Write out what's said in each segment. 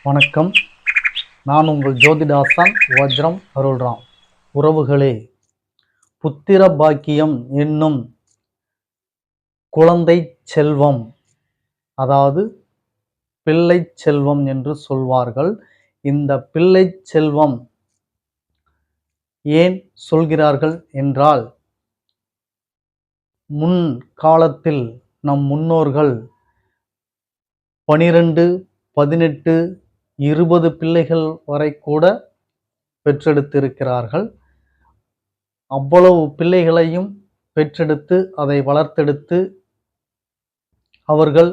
வணக்கம். நான் உங்கள் ஜோதிடாசன் வஜ்ரம் அருள்ராம். உறவுகளே, புத்திர பாக்கியம் என்னும் குழந்தை செல்வம், அதாவது பிள்ளை செல்வம் என்று சொல்வார்கள். இந்த பிள்ளை செல்வம் ஏன் சொல்கிறார்கள் என்றால், முன் காலத்தில் நம் முன்னோர்கள் 12, 18, 20 பிள்ளைகள் வரை கூட பெற்றெடுத்திருக்கிறார்கள். அவ்வளவு பிள்ளைகளையும் பெற்றெடுத்து அதை வளர்த்தெடுத்து அவர்கள்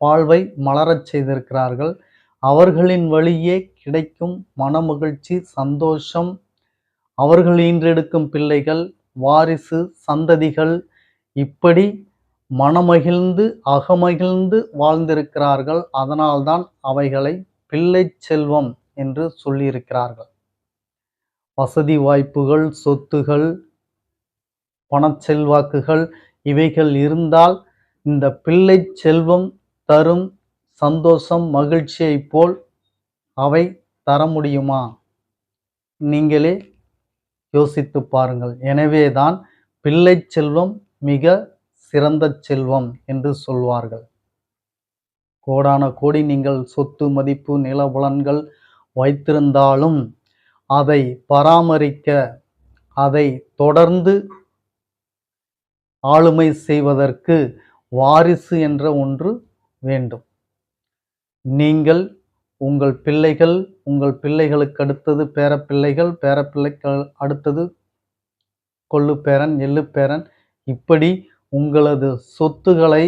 வாழ்வை மலரச் செய்திருக்கிறார்கள். அவர்களின் வழியே கிடைக்கும் மனமகிழ்ச்சி, சந்தோஷம், அவர்கள் ஈன்றெடுக்கும் பிள்ளைகள், வாரிசு, சந்ததிகள், இப்படி மனமகிழ்ந்து அகமகிழ்ந்து வாழ்ந்திருக்கிறார்கள். அதனால்தான் அவைகளை பிள்ளை செல்வம் என்று சொல்லியிருக்கிறார்கள். வசதி வாய்ப்புகள், சொத்துகள், பணச்செல்வாக்குகள் இவைகள் இருந்தால் இந்த பிள்ளை செல்வம் தரும் சந்தோஷம், மகிழ்ச்சியை போல் அவை தர முடியுமா? நீங்களே யோசித்து பாருங்கள். எனவேதான் பிள்ளை செல்வம் மிக சிறந்த செல்வம் என்று சொல்வார்கள். கோடான கோடி நீங்கள் சொத்து, மதிப்பு, நிலபுலன்கள் வைத்திருந்தாலும் அதை பராமரிக்க, அதை தொடர்ந்து ஆளுமை செய்வதற்கு வாரிசு என்ற ஒன்று வேண்டும். நீங்கள் உங்கள் பிள்ளைகள், உங்கள் பிள்ளைகளுக்கு அடுத்தது பேரப்பிள்ளைகள், பேரப்பிள்ளைக்கு அடுத்தது கொள்ளுப்பேரன், எள்ளுப்பேரன், இப்படி உங்களது சொத்துக்களை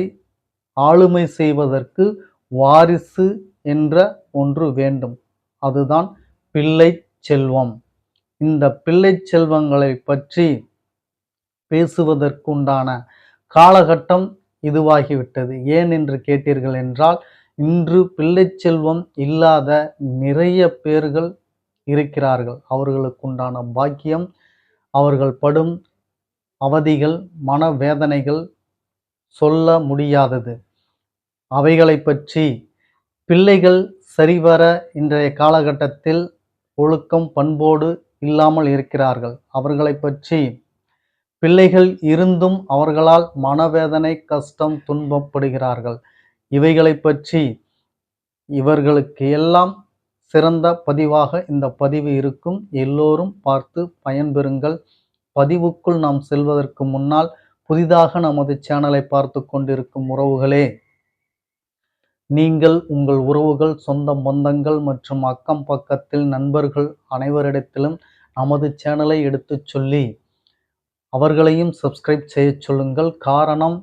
ஆளுமை செய்வதற்கு வாரிசு என்ற ஒன்று வேண்டும். அதுதான் பிள்ளை செல்வம். இந்த பிள்ளை செல்வங்களை பற்றி பேசுவதற்குண்டான காலகட்டம் இதுவாகிவிட்டது. ஏன் என்று கேட்டீர்கள் என்றால், இன்று பிள்ளை செல்வம் இல்லாத நிறைய பேர்கள் இருக்கிறார்கள். அவர்களுக்குண்டான பாக்கியம், அவர்கள் படும் அவதிகள், மனவேதனைகள் சொல்ல முடியாதது. அவைகளை பற்றி பிள்ளைகள் சரிவர இன்றைய காலகட்டத்தில் ஒழுக்கம், பண்போடு இல்லாமல் இருக்கிறார்கள். அவர்களை பற்றி பிள்ளைகள் இருந்தும் அவர்களால் மனவேதனை, கஷ்டம், துன்பப்படுகிறார்கள். இவைகளை பற்றி இவர்களுக்கு எல்லாம் சிறந்த பதிவாக இந்த பதிவு இருக்கும். எல்லோரும் பார்த்து பயன்பெறுங்கள். பதிவுக்குள் நாம் செல்வதற்கு முன்னால் புதிதாக நமது சேனலை பார்த்து கொண்டிருக்கும் உறவுகளே, நீங்கள் உங்கள் உறவுகள், சொந்த பந்தங்கள் மற்றும் அக்கம் பக்கத்தில் நண்பர்கள் அனைவரிடத்திலும் நமது சேனலை எடுத்துச் சொல்லி அவர்களையும் சப்ஸ்கிரைப் செய்ய சொல்லுங்கள். காரணம்,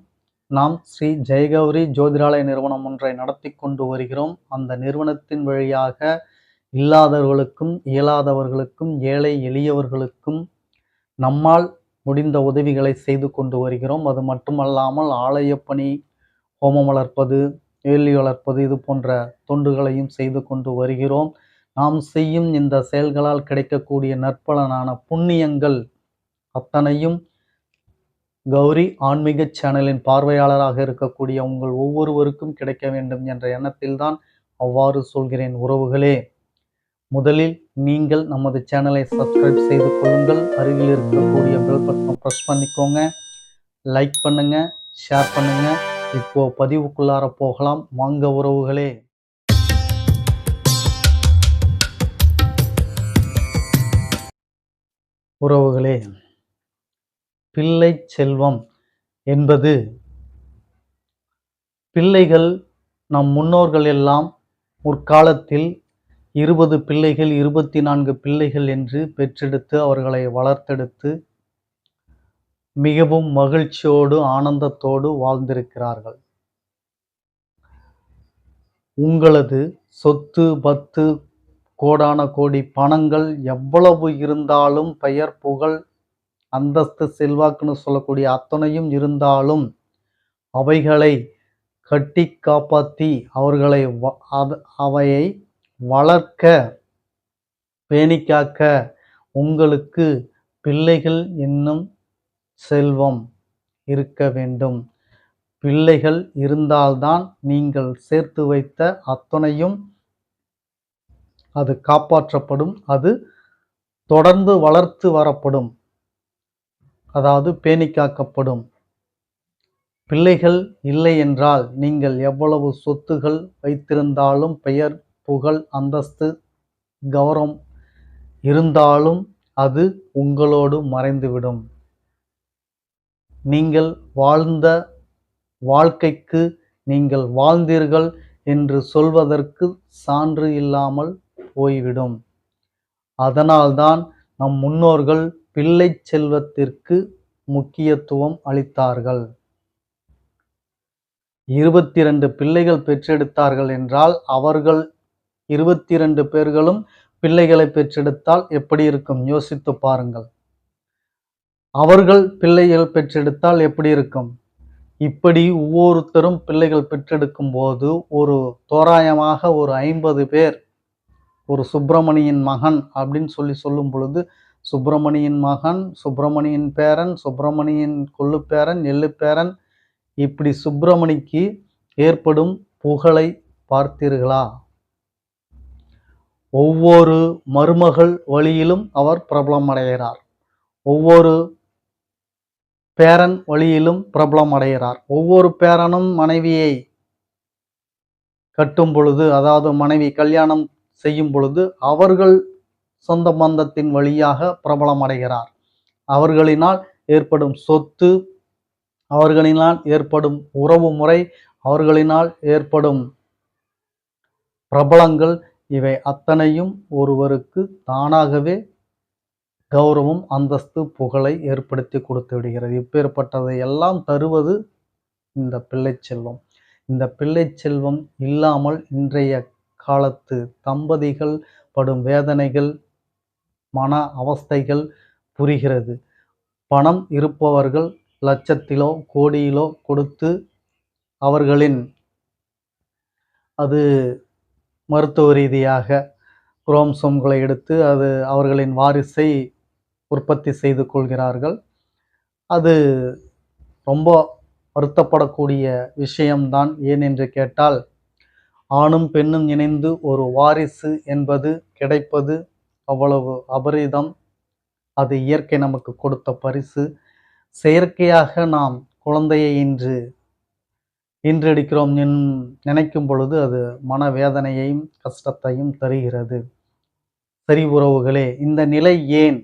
நாம் ஸ்ரீ ஜெயகௌரி ஜோதிடாலய நிறுவனம் ஒன்றை நடத்தி கொண்டு வருகிறோம். அந்த நிறுவனத்தின் வழியாக இல்லாதவர்களுக்கும், இயலாதவர்களுக்கும், ஏழை எளியவர்களுக்கும் நம்மால் முடிந்த உதவிகளை செய்து கொண்டு வருகிறோம். அது மட்டுமல்லாமல் ஆலயப்பணி, ஹோமம் வளர்ப்பது, வேலி வளர்ப்பது, இது போன்ற தொண்டுகளையும் செய்து கொண்டு வருகிறோம். நாம் செய்யும் இந்த செயல்களால் கிடைக்கக்கூடிய நற்பலனான புண்ணியங்கள் அத்தனையும் கௌரி ஆன்மீக சேனலின் பார்வையாளராக இருக்கக்கூடிய உங்கள் ஒவ்வொருவருக்கும் கிடைக்க வேண்டும் என்ற எண்ணத்தில்தான் அவ்வாறு சொல்கிறேன். உறவுகளே, முதலில் நீங்கள் நமது சேனலை சப்ஸ்கிரைப் செய்து கொள்ளுங்கள். அருகில் இருக்கக்கூடிய பெல் பட்டனை ப்ரெஸ் பண்ணிக்கோங்க. லைக் பண்ணுங்க, ஷேர் பண்ணுங்க. இப்போ பதிவுக்குள்ளார போகலாம் வாங்க உறவுகளே. உறவுகளே, பிள்ளை செல்வம் என்பது, பிள்ளைகள் நம் முன்னோர்கள் எல்லாம் முற்காலத்தில் 20 பிள்ளைகள், 24 பிள்ளைகள் என்று பெற்றெடுத்து அவர்களை வளர்த்தெடுத்து மிகவும் மகிழ்ச்சியோடு, ஆனந்தத்தோடு வாழ்ந்திருக்கிறார்கள். உங்களது சொத்து, பத்து, கோடான கோடி பணங்கள் எவ்வளவு இருந்தாலும், பெயர், புகழ், அந்தஸ்து, செல்வாக்குன்னு சொல்லக்கூடிய அத்தனையும் இருந்தாலும், அவைகளை கட்டி காப்பாற்றி அவர்களை அவையை வளர்க்க, பேணிக்காக்க உங்களுக்கு பிள்ளைகள் என்னும் செல்வம் இருக்க வேண்டும். பிள்ளைகள் இருந்தால்தான் நீங்கள் சேர்த்து வைத்த அத்தனையும் அது காப்பாற்றப்படும், அது தொடர்ந்து வளர்த்து வரப்படும், அதாவது பேணி காக்கப்படும். பிள்ளைகள் இல்லை என்றால் நீங்கள் எவ்வளவு சொத்துகள் வைத்திருந்தாலும், பெயர், புகழ், அந்தஸ்து, கௌரவம் இருந்தாலும் அது உங்களோடு மறைந்துவிடும். நீங்கள் வாழ்ந்த வாழ்க்கைக்கு நீங்கள் வாழ்ந்தீர்கள் என்று சொல்வதற்கு சான்று இல்லாமல் போய்விடும். அதனால்தான் நம் முன்னோர்கள் பிள்ளை செல்வத்திற்கு முக்கியத்துவம் அளித்தார்கள். 22 பிள்ளைகள் பெற்றெடுத்தார்கள் என்றால் அவர்கள் 22 பேர்களும் பிள்ளைகளை பெற்றெடுத்தால் எப்படி இருக்கும்? யோசித்து பாருங்கள். அவர்கள் பிள்ளைகள் பெற்றெடுத்தால் எப்படி இருக்கும்? இப்படி ஒவ்வொருத்தரும் பிள்ளைகள் பெற்றெடுக்கும் போது ஒரு தோராயமாக ஒரு 50 பேர் ஒரு சுப்பிரமணியின் மகன் அப்படின்னு சொல்லும் பொழுது, சுப்பிரமணியின் மகன், சுப்பிரமணியின் பேரன், சுப்பிரமணியின் கொள்ளுப்பேரன், எள்ளுப்பேரன், இப்படி சுப்பிரமணிக்கு ஏற்படும் புகழை பார்த்தீர்களா? ஒவ்வொரு மருமகள் வழியிலும் அவர் பிரபலம் அடைகிறார். ஒவ்வொரு பேரன் வழியிலும் பிரபலம் அடைகிறார். ஒவ்வொரு பேரனும் மனைவியை கட்டும் பொழுது, அதாவது மனைவி கல்யாணம் செய்யும் பொழுது அவர்கள் சொந்த பந்தத்தின் வழியாக பிரபலம் அடைகிறார். அவர்களினால் ஏற்படும் சொத்து, அவர்களினால் ஏற்படும் உறவு முறை, அவர்களினால் ஏற்படும் பிரபலங்கள், இவை அத்தனையும் ஒருவருக்கு தானாகவே கௌரவம், அந்தஸ்து, புகழை ஏற்படுத்தி கொடுத்து விடுகிறது. இப்பேற்பட்டதை எல்லாம் தருவது இந்த பிள்ளை செல்வம். இந்த பிள்ளை செல்வம் இல்லாமல் இன்றைய காலத்து தம்பதிகள் படும் வேதனைகள், மன அவஸ்தைகள் புரிகிறது. பணம் இருப்பவர்கள் லட்சத்திலோ கோடியிலோ கொடுத்து அவர்களின் அது மருத்துவ ரீதியாக குரோமோசோம்களை எடுத்து அது அவர்களின் வாரிசை உற்பத்தி செய்து கொள்கிறார்கள். அது ரொம்ப வருத்தப்படக்கூடிய விஷயம்தான். ஏன் என்று கேட்டால், ஆணும் பெண்ணும் இணைந்து ஒரு வாரிசு என்பது கிடைப்பது அவ்வளவு அபரிதம். அது இயற்கை நமக்கு கொடுத்த பரிசு. செயற்கையாக நாம் குழந்தையை ஈன்றெடுக்கிறோம் நினைக்கும் பொழுது அது மனவேதனையையும் கஷ்டத்தையும் தருகிறது. சரி உறவுகளே, இந்த நிலை ஏன்?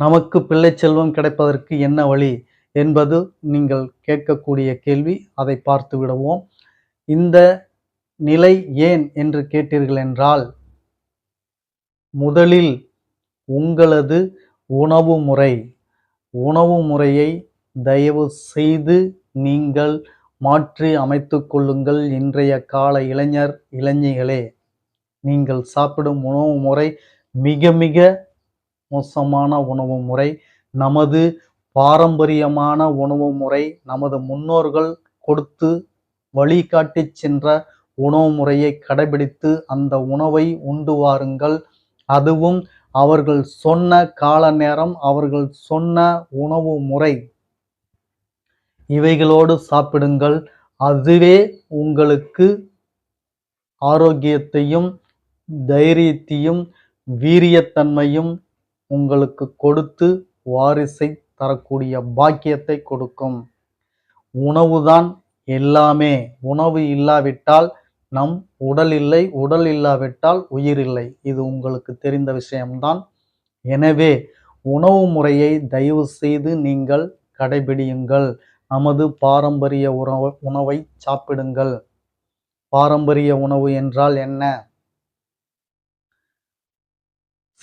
நமக்கு பிள்ளை செல்வம் கிடைப்பதற்கு என்ன வழி என்பது நீங்கள் கேட்கக்கூடிய கேள்வி. அதை பார்த்து விடுவோம். இந்த நிலை ஏன் என்று கேட்டீர்கள் என்றால், முதலில் உங்களது உணவு முறையை தயவு செய்து நீங்கள் மாற்றி அமைத்து கொள்ளுங்கள். இன்றைய கால இளைஞர்களே, நீங்கள் சாப்பிடும் உணவு முறை மிக மிக மோசமான உணவு முறை. நமது பாரம்பரியமான உணவு முறை, நமது முன்னோர்கள் கொடுத்து வழிகாட்டி சென்ற உணவு முறையை கடைபிடித்து அந்த உணவை உண்டு வாருங்கள். அதுவும் அவர்கள் சொன்ன கால நேரம், அவர்கள் சொன்ன உணவு முறை, இவைகளோடு சாப்பிடுங்கள். அதுவே உங்களுக்கு ஆரோக்கியத்தையும் தைரியத்தையும் வீரியத்தன்மையும் உங்களுக்கு கொடுத்து வாரிசை தரக்கூடிய பாக்கியத்தை கொடுக்கும். உணவுதான் எல்லாமே. உணவு இல்லாவிட்டால் நம் உடல் இல்லை, உடல் இல்லாவிட்டால் உயிர் இல்லை. இது உங்களுக்கு தெரிந்த விஷயம்தான். எனவே உணவு முறையை தயவு செய்து நீங்கள் கடைபிடியுங்கள். நமது பாரம்பரிய உணவை சாப்பிடுங்கள். பாரம்பரிய உணவு என்றால் என்ன?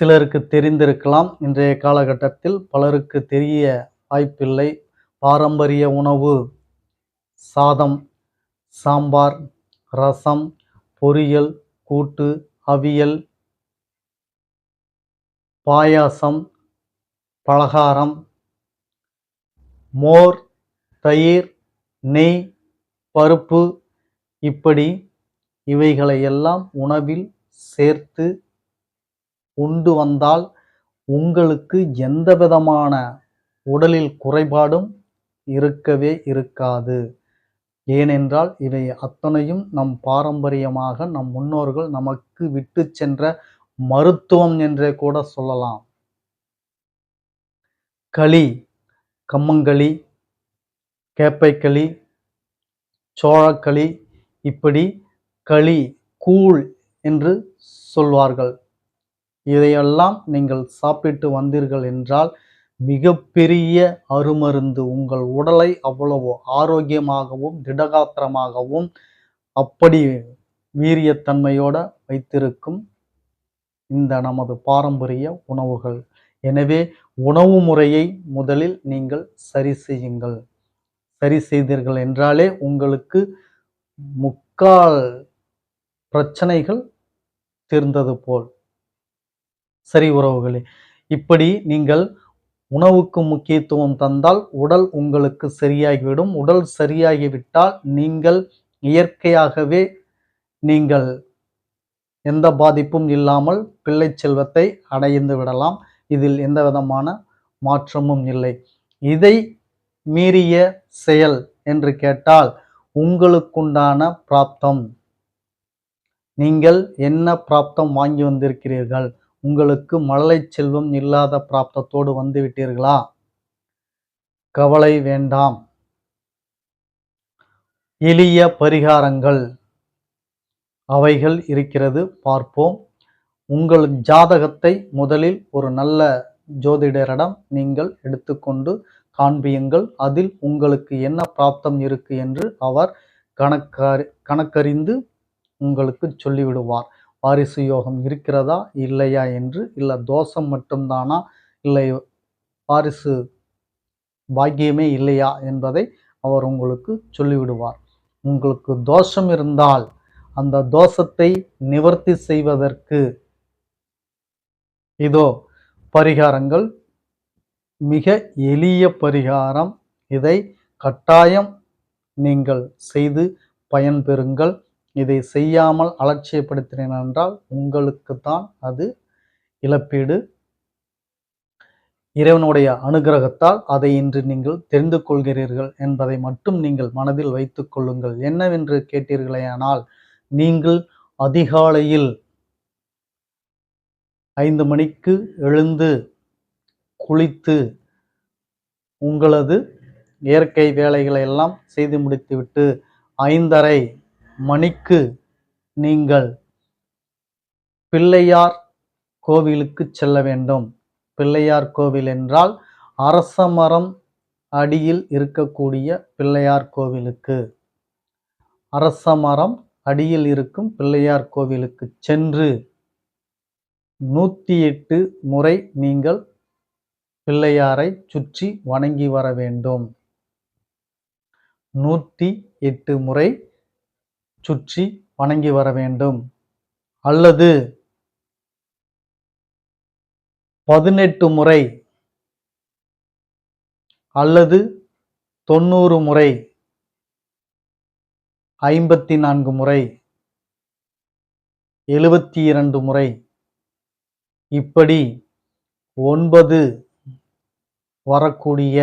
சிலருக்கு தெரிந்திருக்கலாம், இன்றைய காலகட்டத்தில் பலருக்கு தெரிய வாய்ப்பில்லை. பாரம்பரிய உணவு சாதம், சாம்பார், ரசம், பொரியல், கூட்டு, அவியல், பாயாசம், பலகாரம், மோர், தயிர், நெய், பருப்பு, இப்படி இவைகளை எல்லாம் உணவில் சேர்த்து உண்டு வந்தால் உங்களுக்கு எந்த விதமான உடலில் குறைபாடும் இருக்கவே இருக்காது. ஏனென்றால் இவை அத்தனையும் நம் பாரம்பரியமாக நம் முன்னோர்கள் நமக்கு விட்டு சென்ற மருத்துவம் என்றே கூட சொல்லலாம். களி, கம்மங்களி, கேப்பைக்களி, சோளக்களி, இப்படி களி, கூழ் என்று சொல்வார்கள். இதையெல்லாம் நீங்கள் சாப்பிட்டு வந்தீர்கள் என்றால் மிகப்பெரிய அருமருந்து. உங்கள் உடலை அவ்வளவு ஆரோக்கியமாகவும் திடகாத்திரமாகவும் அப்படி வீரியத்தன்மையோட வைத்திருக்கும் இந்த நமது பாரம்பரிய உணவுகள். எனவே உணவு முறையை முதலில் நீங்கள் சரி செய்யுங்கள். சரி செய்தீர்கள் என்றாலே உங்களுக்கு முக்கால் பிரச்சனைகள் தீர்ந்தது போல். சரி உறவுகளே, இப்படி நீங்கள் உணவுக்கு முக்கியத்துவம் தந்தால் உடல் உங்களுக்கு சரியாகிவிடும். உடல் சரியாகிவிட்டால் நீங்கள் இயற்கையாகவே நீங்கள் எந்த பாதிப்பும் இல்லாமல் பிள்ளை செல்வத்தை அடைந்து விடலாம். இதில் எந்த விதமான மாற்றமும் இல்லை. இதை மீறிய செயல் என்று கேட்டால் உங்களுக்குண்டான பிராப்தம். நீங்கள் என்ன பிராப்தம் வாங்கி வந்திருக்கிறீர்கள்? உங்களுக்கு மழலை செல்வம் இல்லாத பிராப்தத்தோடு வந்து விட்டீர்களா? கவலை வேண்டாம். எளிய பரிகாரங்கள் அவைகள் இருக்கிறது, பார்ப்போம். உங்கள் ஜாதகத்தை முதலில் ஒரு நல்ல ஜோதிடரிடம் நீங்கள் எடுத்துக்கொண்டு காண்பியுங்கள். அதில் உங்களுக்கு என்ன பிராப்தம் இருக்கு என்று அவர் கணக்கறிந்து உங்களுக்கு சொல்லிவிடுவார். வாரிசு யோகம் இருக்கிறதா இல்லையா என்று, இல்லை தோஷம் மட்டும்தானா, இல்லை வாரிசு பாக்கியமே இல்லையா என்பதை அவர் உங்களுக்கு சொல்லிவிடுவார். உங்களுக்கு தோஷம் இருந்தால் அந்த தோஷத்தை நிவர்த்தி செய்வதற்கு இதோ பரிகாரங்கள். மிக எளிய பரிகாரம். இதை கட்டாயம் நீங்கள் செய்து பயன்பெறுங்கள். இதை செய்யாமல் அலட்சியப்படுத்தினீர்கள் என்றால் உங்களுக்கு தான் அது இழப்பீடு. இறைவனுடைய அனுகிரகத்தால் அதை இன்று நீங்கள் தெரிந்து கொள்கிறீர்கள் என்பதை மட்டும் நீங்கள் மனதில் வைத்துக் கொள்ளுங்கள். என்னவென்று கேட்டீர்களேயானால், நீங்கள் அதிகாலையில் 5 மணிக்கு எழுந்து குளித்து உங்களது இயற்கை வேலைகளை எல்லாம் செய்து முடித்துவிட்டு 5:30 மணிக்கு நீங்கள் பிள்ளையார் கோவிலுக்கு செல்ல வேண்டும். பிள்ளையார் கோவில் என்றால் அரச மரம் அடியில் இருக்கக்கூடிய பிள்ளையார் கோவிலுக்கு, அரச மரம் அடியில் இருக்கும் பிள்ளையார் கோவிலுக்கு சென்று 108 முறை நீங்கள் பிள்ளையாரை சுற்றி வணங்கி வர வேண்டும். 108 முறை சுற்றி வணங்கி வர வேண்டும். அல்லது 18 முறை அல்லது 90 முறை, 54 முறை, 72 முறை, இப்படி 9 வரக்கூடிய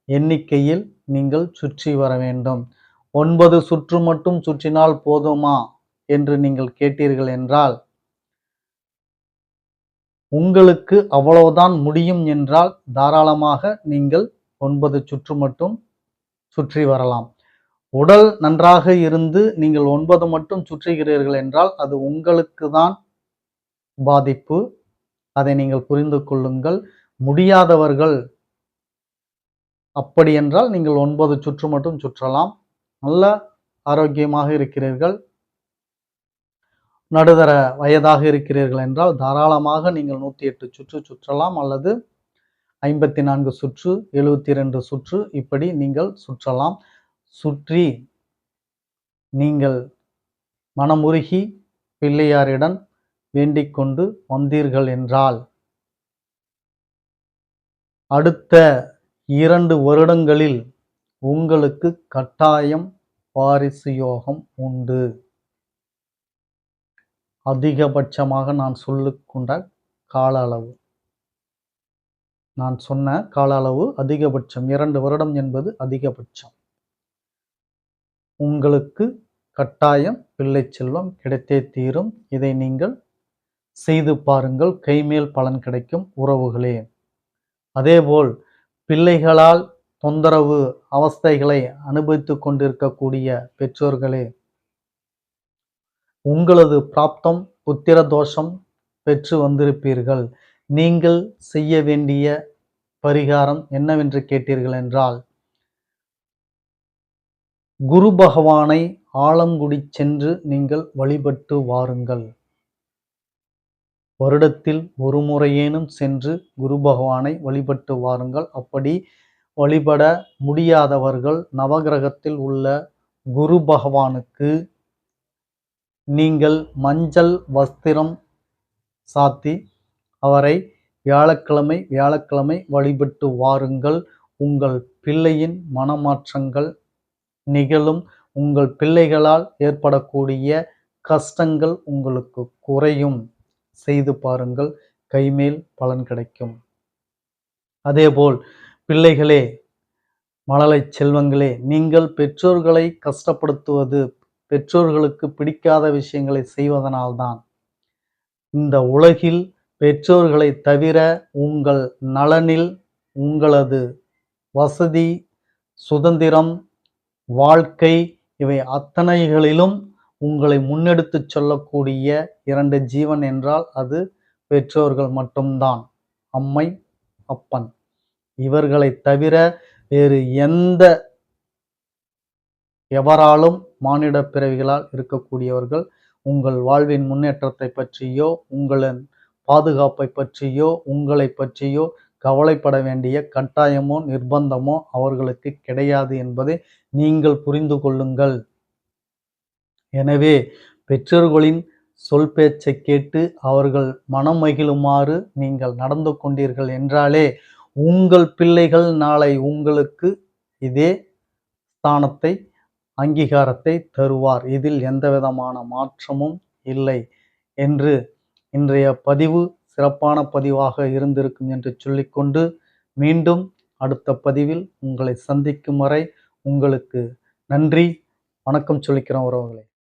எண்ணிக்கையில் நீங்கள் சுற்றி வர வேண்டும். 9 சுற்று மட்டும் சுற்றினால் போதுமா என்று நீங்கள் கேட்டீர்கள் என்றால், உங்களுக்கு அவ்வளவுதான் முடியும் என்றால் தாராளமாக நீங்கள் 9 சுற்று மட்டும் சுற்றி வரலாம். உடல் நன்றாக இருந்து நீங்கள் 9 மட்டும் சுற்றுகிறீர்கள் என்றால் அது உங்களுக்கு தான் பாதிப்பு. அதை நீங்கள் புரிந்து கொள்ளுங்கள். முடியாதவர்கள் அப்படி என்றால் நீங்கள் 9 சுற்று மட்டும் சுற்றலாம். நல்ல ஆரோக்கியமாக இருக்கிறீர்கள், நடுத்தர வயதாக இருக்கிறீர்கள் என்றால் தாராளமாக நீங்கள் 108 சுற்று சுற்றலாம். அல்லது 54 சுற்று, 72 சுற்று, இப்படி நீங்கள் சுற்றலாம். சுற்றி நீங்கள் மனமுருகி பிள்ளையாரிடம் வேண்டிக் கொண்டு வந்தீர்கள் என்றால் அடுத்த 2 வருடங்களில் உங்களுக்கு கட்டாயம் வாரிசு யோகம் உண்டு. அதிகபட்சமாக நான் சொல்லிக்கொண்ட கால அளவு, நான் சொன்ன கால அளவு அதிகபட்சம். 2 வருடம் என்பது அதிகபட்சம். உங்களுக்கு கட்டாயம் பிள்ளை செல்வம் கிடைத்தே தீரும். இதை நீங்கள் செய்து பாருங்கள். கைமேல் பலன் கிடைக்கும் உறவுகளே. அதேபோல் பிள்ளைகளால் தொந்தரவு அவஸ்தைகளை அனுபவித்துக் கொண்டிருக்கக்கூடிய பெற்றோர்களே, உங்களது பிராப்தம் புத்திர தோஷம் பெற்று வந்திருப்பீர்கள். நீங்கள் செய்ய வேண்டிய பரிகாரம் என்னவென்று கேட்டீர்கள் என்றால், குரு பகவானை ஆலங்குடி சென்று நீங்கள் வழிபட்டு வாருங்கள். வருடத்தில் ஒரு முறையேனும் சென்று குரு பகவானை வழிபட்டு வாருங்கள். அப்படி வழிபட முடியாதவர்கள் நவகிரகத்தில் உள்ள குரு பகவானுக்கு நீங்கள் மஞ்சள் வஸ்திரம் சாத்தி அவரை வியாழக்கிழமை வழிபட்டு வாருங்கள். உங்கள் பிள்ளையின் மனமாற்றங்கள் நிகழும். உங்கள் பிள்ளைகளால் ஏற்படக்கூடிய கஷ்டங்கள் உங்களுக்கு குறையும். செய்து பாருங்கள். கைமேல் பலன் கிடைக்கும். அதேபோல் பிள்ளைகளே, மழலை செல்வங்களே, நீங்கள் பெற்றோர்களை கஷ்டப்படுத்துவது, பெற்றோர்களுக்கு பிடிக்காத விஷயங்களை செய்வதனால்தான். இந்த உலகில் பெற்றோர்களை தவிர உங்கள் நலனில், உங்களது வசதி, சுதந்திரம், வாழ்க்கை இவை அத்தனைகளிலும் உங்களை முன்னெடுத்துச் சொல்லக்கூடிய 2 ஜீவன் என்றால் அது பெற்றோர்கள் மட்டும்தான். அம்மை, அப்பன். இவர்களை தவிர வேறு எவராலும் மானிட பிறவிகளால் இருக்கக்கூடியவர்கள் உங்கள் வாழ்வின் முன்னேற்றத்தை பற்றியோ, உங்களின் பாதுகாப்பை பற்றியோ, உங்களை பற்றியோ கவலைப்பட வேண்டிய கட்டாயமோ நிர்பந்தமோ அவர்களுக்கு கிடையாது என்பதை நீங்கள் புரிந்து கொள்ளுங்கள். எனவே பெற்றோர்களின் சொல் பேச்சை கேட்டு அவர்கள் மனம் மகிழுமாறு நீங்கள் நடந்து கொண்டீர்கள் என்றாலே உங்கள் பிள்ளைகள் நாளை உங்களுக்கு இதே ஸ்தானத்தை, அங்கீகாரத்தை தருவார். இதில் எந்தவிதமான மாற்றமும் இல்லை என்று இன்றைய பதிவு சிறப்பான பதிவாக இருந்திருக்கும் என்று சொல்லிக்கொண்டு, மீண்டும் அடுத்த பதிவில் உங்களை சந்திக்கும் வரை உங்களுக்கு நன்றி, வணக்கம் சொல்லிக்கிறோம் உறவுகளே.